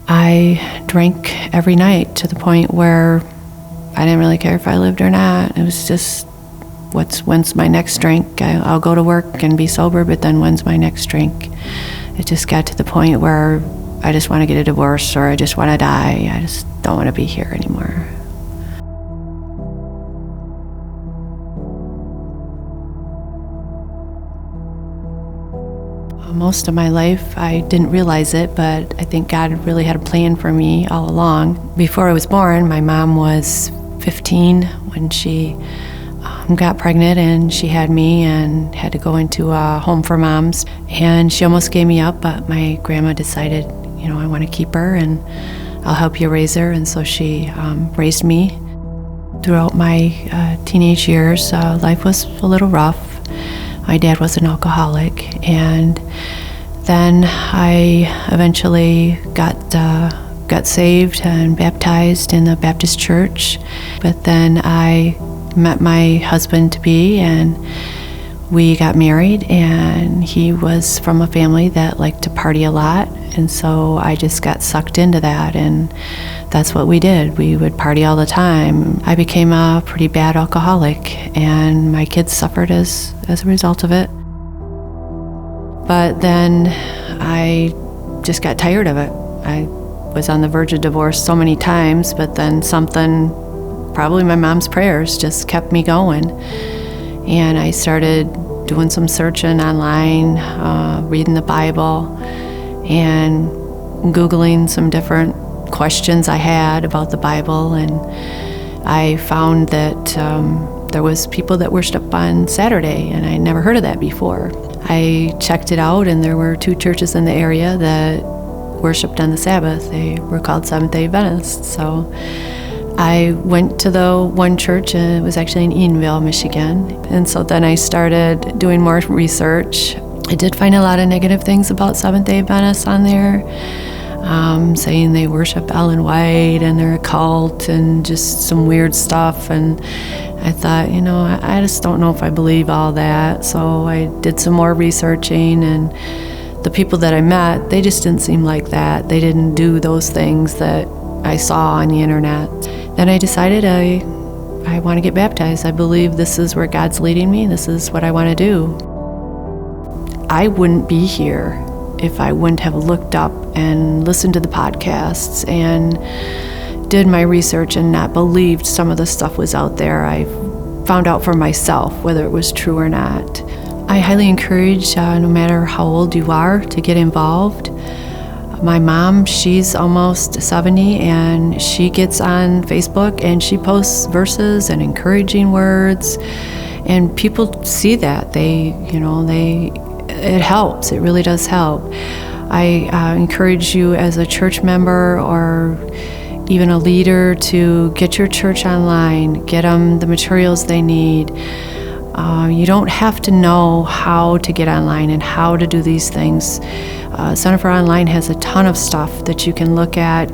I drank every night to the point where I didn't really care if I lived or not. It was just, when's my next drink? I'll go to work and be sober, but then when's my next drink? It just got to the point where I just want to get a divorce, or I just want to die. I just don't want to be here anymore. Most of my life, I didn't realize it, but I think God really had a plan for me all along. Before I was born, my mom was 15 when she got pregnant, and she had me and had to go into a home for moms. And she almost gave me up, but my grandma decided, I want to keep her and I'll help you raise her. And so she raised me. Throughout my teenage years, life was a little rough. My dad was an alcoholic, and then I eventually got saved and baptized in the Baptist church. But then I met my husband-to-be, and we got married, and he was from a family that liked to party a lot, and so I just got sucked into that, and that's what we did. We would party all the time. I became a pretty bad alcoholic, and my kids suffered as a result of it. But then I just got tired of it. I was on the verge of divorce so many times, but then something, probably my mom's prayers, just kept me going. And I started doing some searching online, reading the Bible, and Googling some different questions I had about the Bible. And I found that there was people that worshiped on Saturday, and I never heard of that before. I checked it out, and there were 2 churches in the area that worshiped on the Sabbath. They were called Seventh-day Adventists. So I went to the one church, and it was actually in Edenville, Michigan. And so then I started doing more research. I did find a lot of negative things about Seventh-day Adventists on there, saying they worship Ellen White and they're a cult and just some weird stuff. And I thought, I just don't know if I believe all that. So I did some more researching, and the people that I met, they just didn't seem like that. They didn't do those things that I saw on the internet. Then I decided I want to get baptized. I believe this is where God's leading me. This is what I want to do. I wouldn't be here if I wouldn't have looked up and listened to the podcasts and did my research and not believed some of the stuff was out there. I found out for myself whether it was true or not. I highly encourage, no matter how old you are, to get involved. My mom, she's almost 70, and she gets on Facebook and she posts verses and encouraging words, and people see that. It helps. It really does help. I encourage you as a church member or even a leader to get your church online, get them the materials they need. You don't have to know how to get online and how to do these things. Center for Online has a ton of stuff that you can look at,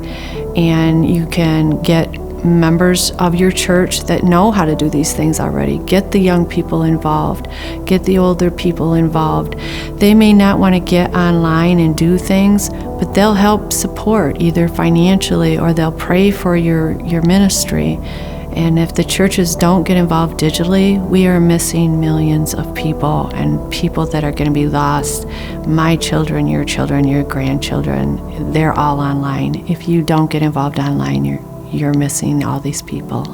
and you can get members of your church that know how to do these things already. Get the young people involved. Get the older people involved. They may not want to get online and do things, but they'll help support either financially, or they'll pray for your ministry. And if the churches don't get involved digitally, we are missing millions of people, and people that are going to be lost. My children, your grandchildren, they're all online. If you don't get involved online, you're missing all these people.